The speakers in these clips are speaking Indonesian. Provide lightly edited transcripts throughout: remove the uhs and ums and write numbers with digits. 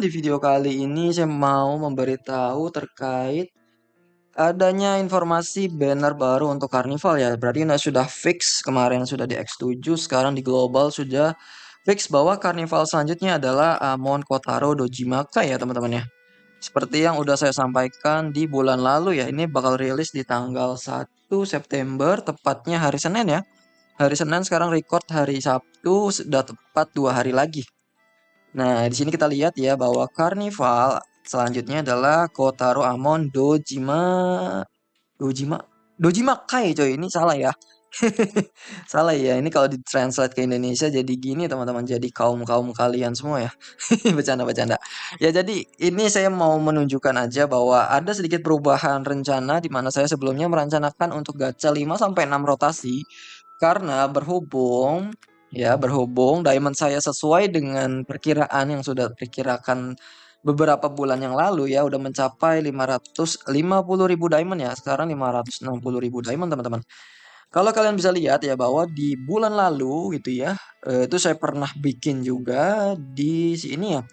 Di video kali ini saya mau memberitahu terkait adanya informasi banner baru untuk Carnival ya. Berarti ini sudah fix, kemarin sudah di X7, sekarang di global sudah fix bahwa Carnival selanjutnya adalah Amon Kotaro Dojimaka ya teman-teman ya. Seperti yang udah saya sampaikan di bulan lalu ya, ini bakal rilis di tanggal 1 September, tepatnya hari Senin ya. Hari Senin, sekarang record hari Sabtu, sudah tepat 2 hari lagi. Nah, di sini kita lihat ya bahwa Carnival selanjutnya adalah Kotaro Amon Dojima Dojima Kai coy, ini salah ya. Salah ya. Ini kalau ditranslate ke Indonesia jadi gini teman-teman, jadi kaum-kaum kalian semua ya. Bercanda-bercanda. Ya jadi ini saya mau menunjukkan aja bahwa ada sedikit perubahan rencana di mana saya sebelumnya merencanakan untuk gacha 5 sampai 6 rotasi karena berhubung diamond saya sesuai dengan perkiraan yang sudah diperkirakan beberapa bulan yang lalu ya udah mencapai 550.000 diamond ya. Sekarang 560.000 diamond teman-teman. Kalau kalian bisa lihat ya bahwa di bulan lalu gitu ya, itu saya pernah bikin juga di sini ya,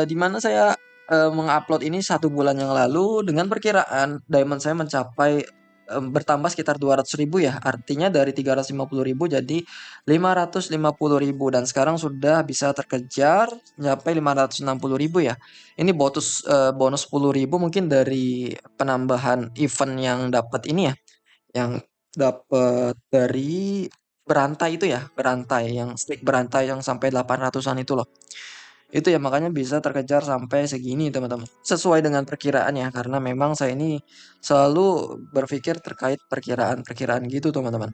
di mana saya, mengupload ini 1 bulan yang lalu dengan perkiraan diamond saya mencapai, bertambah sekitar 200.000 ya, artinya dari 350.000 jadi 550.000 dan sekarang sudah bisa terkejar nyampe 560.000 ya. Ini bonus 10.000 mungkin dari penambahan event yang dapat ini ya, yang dapat dari berantai itu ya, berantai yang strik berantai yang sampai 800-an itu loh. Itu ya makanya bisa terkejar sampai segini teman-teman. Sesuai dengan perkiraan ya, karena memang saya ini selalu berpikir terkait perkiraan-perkiraan gitu teman-teman.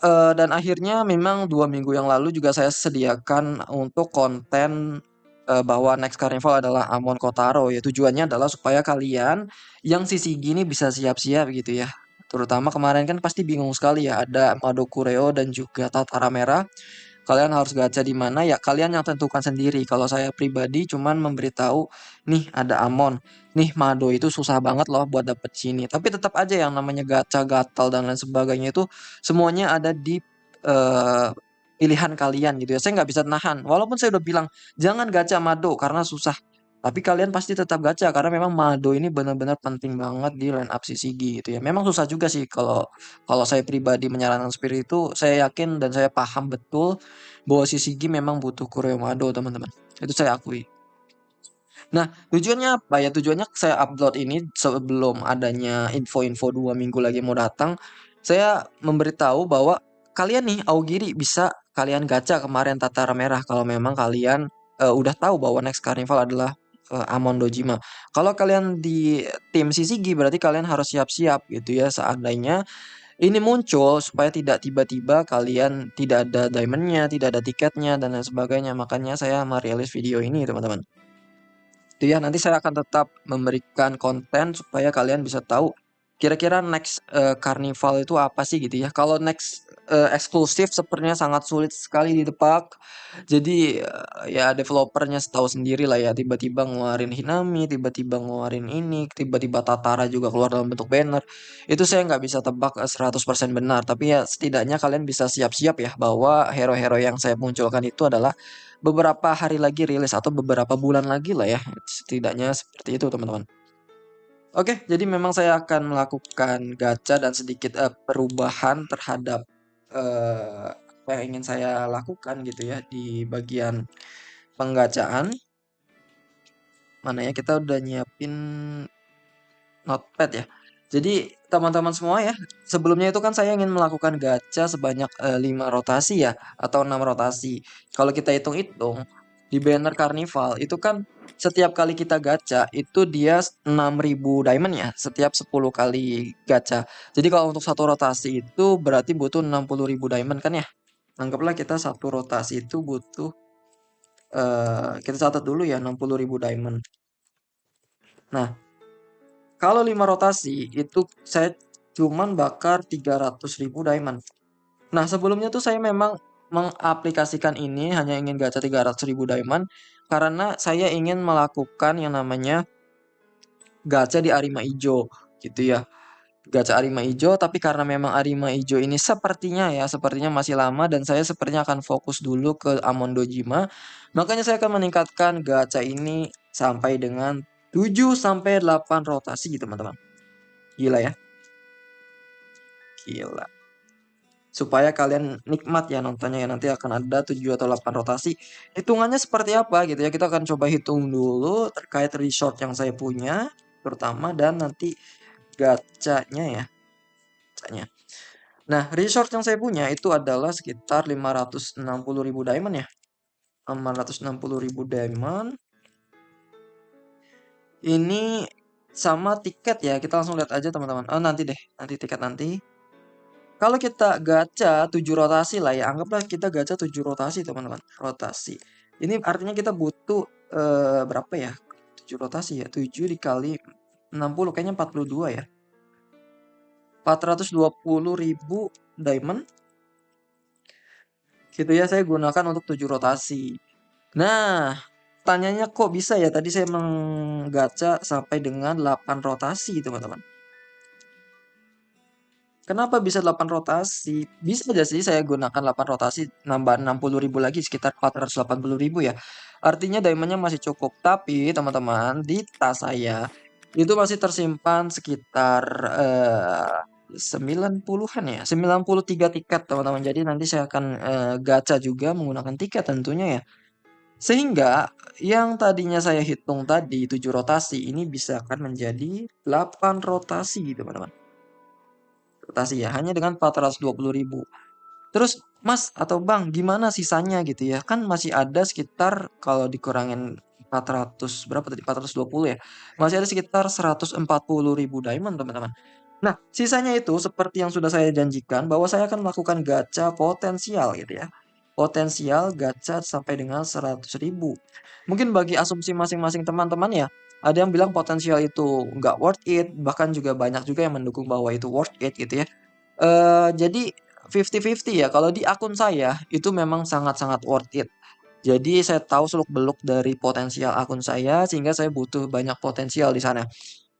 Dan akhirnya memang 2 minggu yang lalu juga saya sediakan untuk konten bahwa next carnival adalah Amon Kotaro ya. Tujuannya adalah supaya kalian yang sisi gini bisa siap-siap gitu ya. Terutama kemarin kan pasti bingung sekali ya, ada Madokureo dan juga Tatara Merah. Kalian harus gacha di mana ya kalian yang tentukan sendiri. Kalau saya pribadi cuman memberitahu, nih ada Amon, nih Mado itu susah banget loh buat dapet sini. Tapi tetap aja yang namanya gacha, gatal dan lain sebagainya itu semuanya ada di eh, pilihan kalian gitu ya. Saya nggak bisa nahan. Walaupun saya udah bilang jangan gacha Mado karena susah. Tapi kalian pasti tetap gacha karena memang Mado ini benar-benar penting banget di line up CCG gitu ya. Memang susah juga sih kalau kalau saya pribadi menyarankan seperti itu, saya yakin dan saya paham betul bahwa CCG memang butuh Kuremado teman-teman. Itu saya akui. Nah, tujuannya apa ya? Tujuannya saya upload ini sebelum adanya info-info 2 minggu lagi mau datang. Saya memberitahu bahwa kalian nih Aogiri bisa kalian gacha kemarin Tatara Merah kalau memang kalian udah tahu bahwa next carnival adalah Amon Dojima. Kalau kalian di tim CCG berarti kalian harus siap-siap gitu ya seandainya ini muncul supaya tidak tiba-tiba kalian tidak ada diamondnya, tidak ada tiketnya dan lain sebagainya. Makanya saya merilis video ini teman-teman. Itu ya, nanti saya akan tetap memberikan konten supaya kalian bisa tahu kira-kira next carnival itu apa sih gitu ya. Kalau next eksklusif sepertinya sangat sulit sekali ditebak. Jadi ya developernya tahu sendiri lah ya, tiba-tiba ngeluarin Hinami, tiba-tiba ngeluarin ini, tiba-tiba Tatara juga keluar dalam bentuk banner. Itu saya nggak bisa tebak 100% benar, tapi ya setidaknya kalian bisa siap-siap ya bahwa hero-hero yang saya munculkan itu adalah beberapa hari lagi rilis atau beberapa bulan lagi lah ya. Setidaknya seperti itu teman-teman. Oke, jadi memang saya akan melakukan gacha dan sedikit perubahan terhadap apa yang ingin saya lakukan gitu ya di bagian penggacaan. Mana ya kita udah nyiapin notepad ya. Jadi teman-teman semua ya, sebelumnya itu kan saya ingin melakukan gacha sebanyak 5 rotasi ya atau 6 rotasi. Kalau kita hitung-hitung di banner Carnival itu kan setiap kali kita gacha itu dia 6.000 diamond ya setiap 10 kali gacha. Jadi kalau untuk satu rotasi itu berarti butuh 60.000 diamond kan ya. Anggaplah kita satu rotasi itu butuh kita catat dulu ya 60.000 diamond. Nah, kalau 5 rotasi itu saya cuman bakar 300.000 diamond. Nah, sebelumnya tuh saya memang mengaplikasikan ini hanya ingin gacha 300.000 diamond karena saya ingin melakukan yang namanya gacha di Arima Ijo gitu ya. gacha Arima Ijo, tapi karena memang Arima Ijo ini sepertinya masih lama dan saya sepertinya akan fokus dulu ke Amon Dojima. Makanya saya akan meningkatkan gacha ini sampai dengan 7 sampai 8 rotasi teman-teman. Gila ya. Gila. Supaya kalian nikmat ya nontonnya ya, nanti akan ada 7 atau 8 rotasi. Hitungannya seperti apa gitu ya. Kita akan coba hitung dulu terkait resort yang saya punya terutama dan nanti gacanya ya. Gacanya. Nah, resort yang saya punya itu adalah sekitar 560.000 diamond ya. 560.000 diamond. Ini sama tiket ya. Kita langsung lihat aja teman-teman. Oh, nanti deh. Nanti tiket nanti. Kalau kita gacha 7 rotasi lah ya. Anggaplah kita gacha 7 rotasi teman-teman. Rotasi. Ini artinya kita butuh berapa ya? 7 rotasi ya. 7 dikali 60 kayaknya 42 ya. 420.000 diamond. Gitu ya, saya gunakan untuk 7 rotasi. Nah, tanyanya kok bisa ya tadi saya menggacha sampai dengan 8 rotasi teman-teman. Kenapa bisa 8 rotasi? Bisa aja sih saya gunakan 8 rotasi nambah 60.000 lagi sekitar 480.000 ya. Artinya diamondnya masih cukup. Tapi teman-teman di tas saya itu masih tersimpan sekitar 90-an ya. 93 tiket teman-teman. Jadi nanti saya akan gacha juga menggunakan tiket tentunya ya. Sehingga yang tadinya saya hitung tadi 7 rotasi ini bisa akan menjadi 8 rotasi teman-teman. Rotasi ya hanya dengan 420.000. Terus Mas atau Bang gimana sisanya gitu ya? Kan masih ada sekitar kalau dikurangin 400 berapa tadi 420 ya. Masih ada sekitar 140.000 diamond teman-teman. Nah, sisanya itu seperti yang sudah saya janjikan bahwa saya akan melakukan gacha potensial gitu ya. Potensial gacha sampai dengan 100.000. Mungkin bagi asumsi masing-masing teman-teman ya, ada yang bilang potensial itu nggak worth it, bahkan juga banyak juga yang mendukung bahwa itu worth it gitu ya. Jadi 50-50 ya, kalau di akun saya itu memang sangat-sangat worth it. Jadi saya tahu seluk-beluk dari potensial akun saya sehingga saya butuh banyak potensial di sana.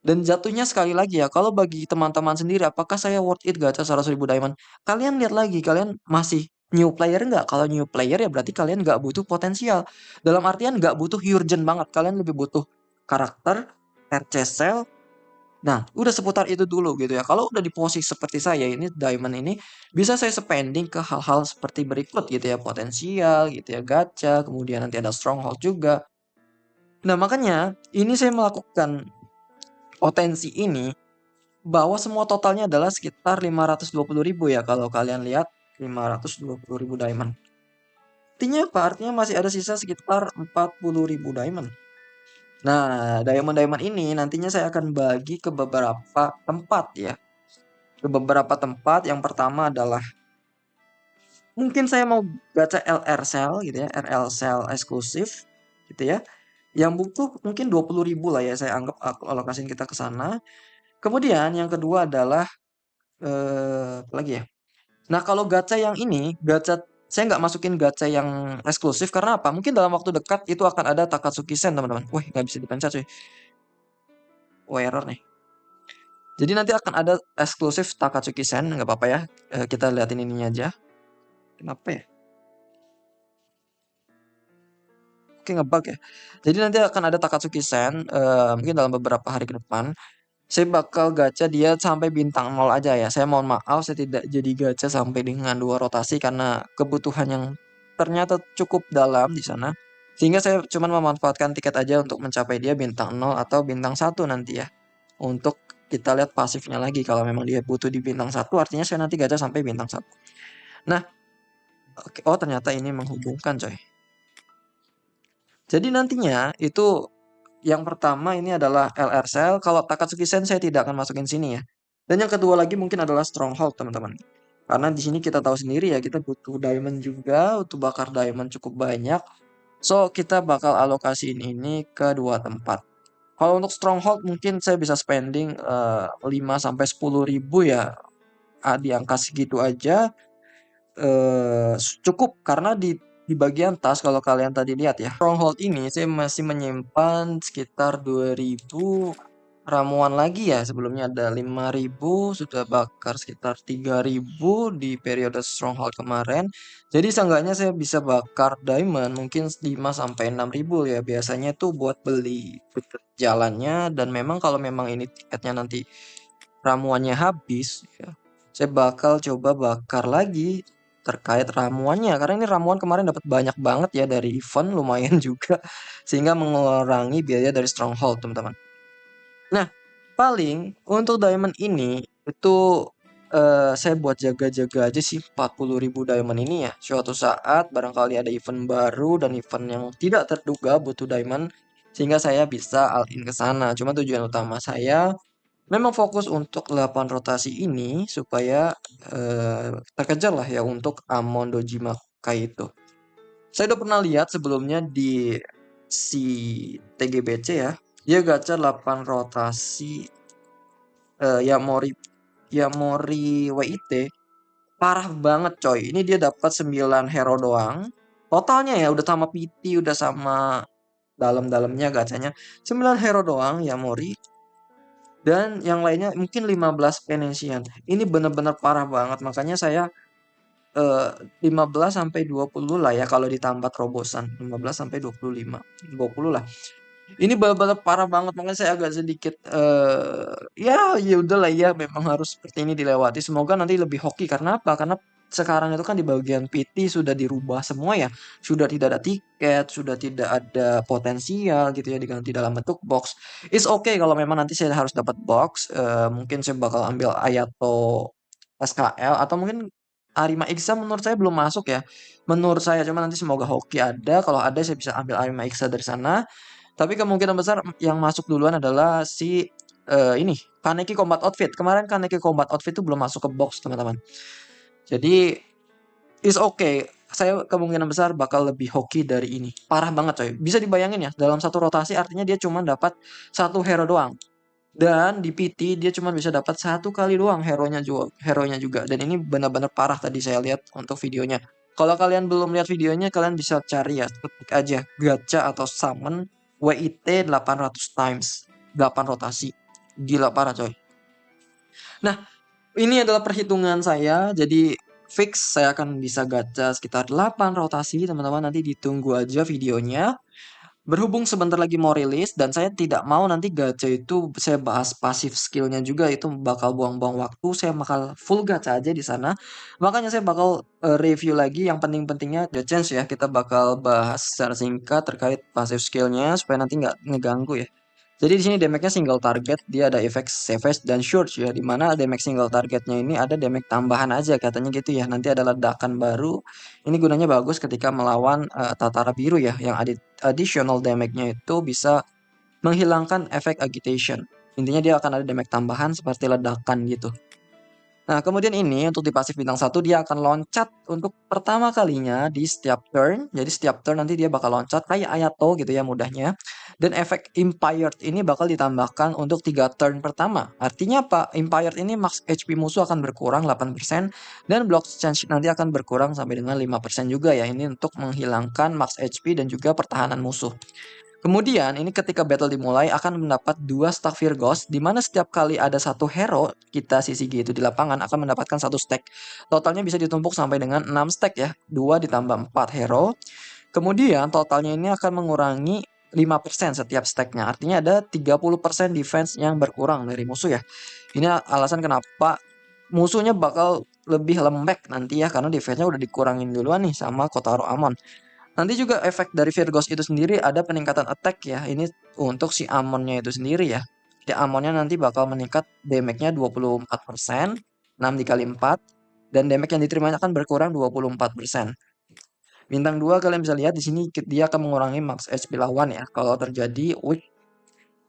Dan jatuhnya sekali lagi ya, kalau bagi teman-teman sendiri apakah saya worth it gacha 100.000 diamond? Kalian lihat lagi, kalian masih new player nggak? Kalau new player ya berarti kalian nggak butuh potensial. Dalam artian nggak butuh urgent banget, kalian lebih butuh karakter, RC cell. Nah, udah seputar itu dulu gitu ya. Kalau udah di posisi seperti saya ini diamond ini bisa saya spending ke hal-hal seperti berikut gitu ya, potensial gitu ya, gacha, kemudian nanti ada stronghold juga. Nah, makanya ini saya melakukan potensi ini bahwa semua totalnya adalah sekitar 520.000 ya kalau kalian lihat 520.000 diamond. Artinya apa? Artinya masih ada sisa sekitar 40.000 diamond. Nah, diamond-diamond ini nantinya saya akan bagi ke beberapa tempat ya. Ke beberapa tempat. Yang pertama adalah mungkin saya mau gacha LR Cell gitu ya, RL Cell eksklusif gitu ya. Yang butuh mungkin 20.000 lah ya saya anggap alokasiin kita ke sana. Kemudian yang kedua adalah apa lagi ya? Nah, kalau gacha yang ini, gacha saya nggak masukin gacha yang eksklusif karena apa? Mungkin dalam waktu dekat itu akan ada Takatsuki Sen, teman-teman. Wih, nggak bisa dipencet cuy. Oh, error nih. Jadi nanti akan ada eksklusif Takatsuki Sen, nggak apa-apa ya. Kita liatin ininya aja. Kenapa ya? Oke, ngebug ya. Jadi nanti akan ada Takatsuki Sen, mungkin dalam beberapa hari ke depan. Saya bakal gacha dia sampai bintang 0 aja ya. Saya mohon maaf saya tidak jadi gacha sampai dengan 2 rotasi karena kebutuhan yang ternyata cukup dalam di sana. Sehingga saya cuma memanfaatkan tiket aja untuk mencapai dia bintang 0 atau bintang 1 nanti ya. Untuk kita lihat pasifnya lagi kalau memang dia butuh di bintang 1 artinya saya nanti gacha sampai bintang 1. Nah, oh ternyata ini menghubungkan coy. Jadi nantinya itu yang pertama ini adalah LR Cell. Kalau Takatsuki Sen saya tidak akan masukin sini ya. Dan yang kedua lagi mungkin adalah Stronghold teman-teman. Karena di sini kita tahu sendiri ya kita butuh diamond juga, untuk bakar diamond cukup banyak. So kita bakal alokasiin ini ke dua tempat. Kalau untuk Stronghold mungkin saya bisa spending 5 sampai 10.000 ya. Di angka segitu aja cukup karena di bagian tas kalau kalian tadi lihat ya, Stronghold ini saya masih menyimpan sekitar 2000 ramuan lagi ya, sebelumnya ada 5.000, sudah bakar sekitar 3.000 di periode stronghold kemarin. Jadi seenggaknya saya bisa bakar diamond mungkin 5 sampai 6.000 ya. Biasanya tuh buat beli tiket jalannya, dan memang kalau memang ini tiketnya nanti ramuannya habis ya, saya bakal coba bakar lagi terkait ramuannya, karena ini ramuan kemarin dapat banyak banget ya dari event, lumayan juga, sehingga mengurangi biaya dari stronghold teman-teman. Nah, paling untuk diamond ini itu saya buat jaga-jaga aja sih 40.000 diamond ini ya. Suatu saat barangkali ada event baru dan event yang tidak terduga butuh diamond, sehingga saya bisa all in ke sana. Cuma tujuan utama saya memang fokus untuk 8 rotasi ini supaya terkejar lah ya untuk Amon Dojimakai itu. Saya udah pernah lihat sebelumnya di si TGBC ya. Dia gacha 8 rotasi Yamori Yamori WIT. Parah banget coy. Ini dia dapat 9 hero doang. Totalnya ya udah sama PT, udah sama dalam-dalamnya gacanya. 9 hero doang Yamori. Dan yang lainnya mungkin 15 Venetian. Ini bener-bener parah banget. Makanya saya 15 sampai 20 lah ya kalau ditambah terobosan. 15 sampai 25. 20 lah. Ini bener-bener parah banget, makanya saya agak sedikit ya udahlah ya, memang harus seperti ini dilewati. Semoga nanti lebih hoki, karena apa? Karena sekarang itu kan di bagian PT sudah dirubah semua ya. Sudah tidak ada tiket, sudah tidak ada potensial gitu ya, diganti dalam bentuk box. It's okay kalau memang nanti saya harus dapat box, mungkin saya bakal ambil Ayato SKL, atau mungkin Arima Ixa menurut saya belum masuk ya. Menurut saya, cuma nanti semoga hoki ada. Kalau ada saya bisa ambil Arima Ixa dari sana. Tapi kemungkinan besar yang masuk duluan adalah si ini Kaneki Combat Outfit. Kemarin Kaneki Combat Outfit itu belum masuk ke box, teman-teman. Jadi is okay. Saya kemungkinan besar bakal lebih hoki dari ini. Parah banget coy. Bisa dibayangin ya, dalam satu rotasi artinya dia cuma dapat satu hero doang. Dan di PT dia cuma bisa dapat satu kali doang hero-nya juga. Dan ini benar-benar parah tadi saya lihat untuk videonya. Kalau kalian belum lihat videonya, kalian bisa cari ya, ketik aja gacha atau summon WIT 800 times, 8 rotasi. Gila parah coy. Nah, ini adalah perhitungan saya, jadi fix saya akan bisa gacha sekitar 8 rotasi, teman-teman. Nanti ditunggu aja videonya. Berhubung sebentar lagi mau rilis dan saya tidak mau nanti gacha itu saya bahas pasif skillnya juga, itu bakal buang-buang waktu. Saya bakal full gacha aja di sana. Makanya saya bakal review lagi yang penting-pentingnya the chance ya. Kita bakal bahas secara singkat terkait pasif skillnya supaya nanti nggak ngeganggu ya. Jadi di sini damage-nya single target, dia ada efek savage dan surge ya. Dimana damage single targetnya ini ada damage tambahan aja katanya gitu ya. Nanti ada ledakan baru. Ini gunanya bagus ketika melawan Tatara biru ya, yang additional damage-nya itu bisa menghilangkan efek agitation. Intinya dia akan ada damage tambahan seperti ledakan gitu. Nah, kemudian ini untuk di pasif bintang 1 dia akan loncat untuk pertama kalinya di setiap turn. Jadi setiap turn nanti dia bakal loncat kayak Ayato gitu ya mudahnya. Dan efek Impired ini bakal ditambahkan untuk 3 turn pertama. Artinya apa? Impired ini max HP musuh akan berkurang 8% dan block change nanti akan berkurang sampai dengan 5% juga ya. Ini untuk menghilangkan max HP dan juga pertahanan musuh. Kemudian ini ketika battle dimulai akan mendapat 2 stack Virgos, di mana setiap kali ada satu hero kita CCG itu di lapangan akan mendapatkan 1 stack. Totalnya bisa ditumpuk sampai dengan 6 stack ya. 2 ditambah 4 hero. Kemudian totalnya ini akan mengurangi 5% setiap stacknya. Artinya ada 30% defense yang berkurang dari musuh ya. Ini alasan kenapa musuhnya bakal lebih lembek nanti ya, karena defense-nya udah dikurangin duluan nih sama Kotaro Amon. Nanti juga efek dari Virgos itu sendiri ada peningkatan attack ya. Ini untuk si Amonnya itu sendiri ya. Si Amonnya nanti bakal meningkat damage-nya 24%, 6 dikali 4, dan damage yang diterimanya akan berkurang 24%. Bintang 2 kalian bisa lihat di sini dia akan mengurangi max HP lawan ya kalau terjadi weak.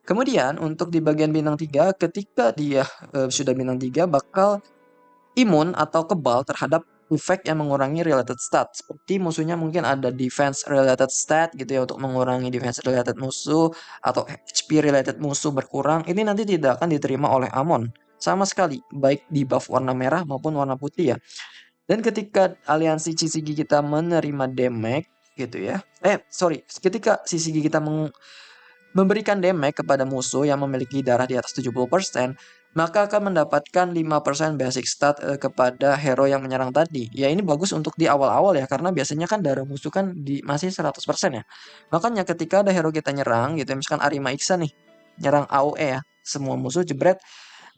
Kemudian untuk di bagian bintang 3 ketika dia sudah bintang 3 bakal imun atau kebal terhadap efek yang mengurangi related stat. Seperti musuhnya mungkin ada defense related stat gitu ya untuk mengurangi defense related musuh, atau HP related musuh berkurang. Ini nanti tidak akan diterima oleh Amon sama sekali, baik di buff warna merah maupun warna putih ya. Dan ketika aliansi CCG kita menerima damage gitu ya. Ketika CCG kita memberikan damage kepada musuh yang memiliki darah di atas 70%, maka akan mendapatkan 5% basic stat kepada hero yang menyerang tadi. Ya ini bagus untuk di awal-awal ya, karena biasanya kan darah musuh kan masih 100% ya. Makanya ketika ada hero kita nyerang gitu ya, misalkan Arima Iksan nih, nyerang AOE ya, semua musuh jebret,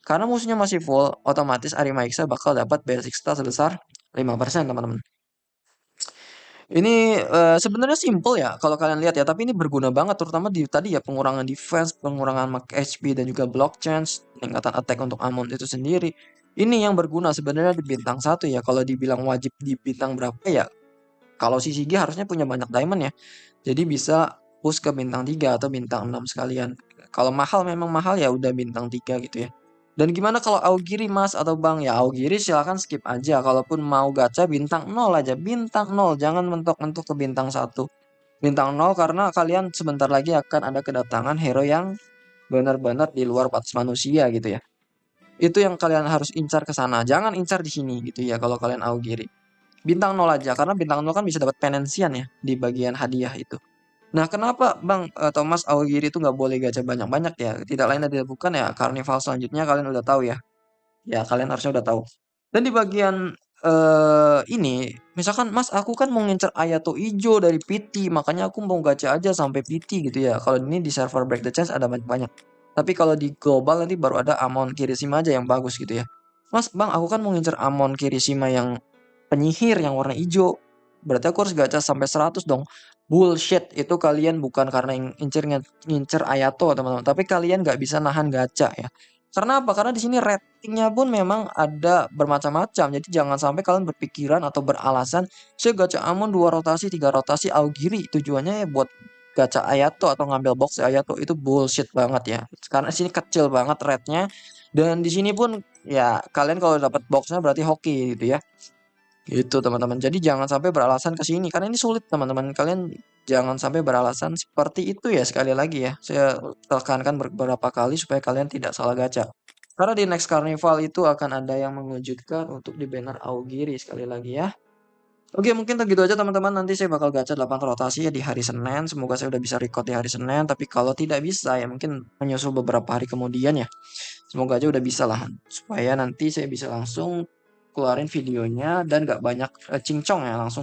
karena musuhnya masih full, otomatis Arima Iksan bakal dapat basic stat sebesar 5% teman-teman. Ini sebenarnya simple ya kalau kalian lihat ya, tapi ini berguna banget terutama di tadi ya pengurangan defense, pengurangan mark HP dan juga block chance, peningkatan attack untuk Amon itu sendiri. Ini yang berguna sebenarnya di bintang 1 ya. Kalau dibilang wajib di bintang berapa ya? Kalau si Shigi harusnya punya banyak diamond ya. Jadi bisa push ke bintang 3 atau bintang 6 sekalian. Kalau mahal memang mahal ya udah bintang 3 gitu ya. Dan gimana kalau Aogiri Mas atau Bang? Ya Aogiri silahkan skip aja. Kalaupun mau gacha bintang 0 aja. Bintang 0. Jangan mentok-mentok ke bintang 1. Bintang 0 karena kalian sebentar lagi akan ada kedatangan hero yang benar-benar di luar batas manusia gitu ya. Itu yang kalian harus incar ke sana. Jangan incar di sini gitu ya kalau kalian Aogiri. Bintang 0 aja karena bintang 0 kan bisa dapat penensian ya di bagian hadiah itu. Nah, kenapa Bang Thomas Aogiri itu nggak boleh gacha banyak-banyak ya? Tidak lain dan tidak bukan ya, karnival selanjutnya kalian udah tahu ya. Ya, kalian harusnya udah tahu. Dan di bagian ini, misalkan Mas aku kan mau ngincer Ayato Ijo dari PT, makanya aku mau gacha aja sampai PT gitu ya. Kalau ini di server Break the Chance ada banyak-banyak. Tapi kalau di global nanti baru ada Amon Kirishima aja yang bagus gitu ya. Mas, Bang, aku kan mau ngincer Amon Kirishima yang penyihir yang warna hijau. Berarti aku harus gacha sampai 100 dong. Bullshit, itu kalian bukan karena ngincer Ayato teman-teman, tapi kalian nggak bisa nahan gacha ya. Karena apa? Karena di sini ratingnya pun memang ada bermacam-macam. Jadi jangan sampai kalian berpikiran atau beralasan saya gacha Amon 2 rotasi, 3 rotasi Aogiri. Tujuannya ya buat gacha Ayato atau ngambil box Ayato, itu bullshit banget ya. Karena sini kecil banget rate-nya. Dan di sini pun ya kalian kalau dapat boxnya berarti hoki gitu ya. Gitu teman-teman. Jadi jangan sampai beralasan ke sini karena ini sulit teman-teman. Kalian jangan sampai beralasan seperti itu ya, sekali lagi ya. Saya tekankan beberapa kali supaya kalian tidak salah gacha. Karena di next carnival itu akan ada yang mengejutkan untuk di banner Aogiri sekali lagi ya. Oke, mungkin begitu aja teman-teman. Nanti saya bakal gacha 8 rotasi ya di hari Senin. Semoga saya udah bisa record di hari Senin. Tapi kalau tidak bisa ya mungkin menyusul beberapa hari kemudian ya. Semoga aja udah bisa lah. Supaya nanti saya bisa langsung keluarin videonya dan gak banyak cincong ya, langsung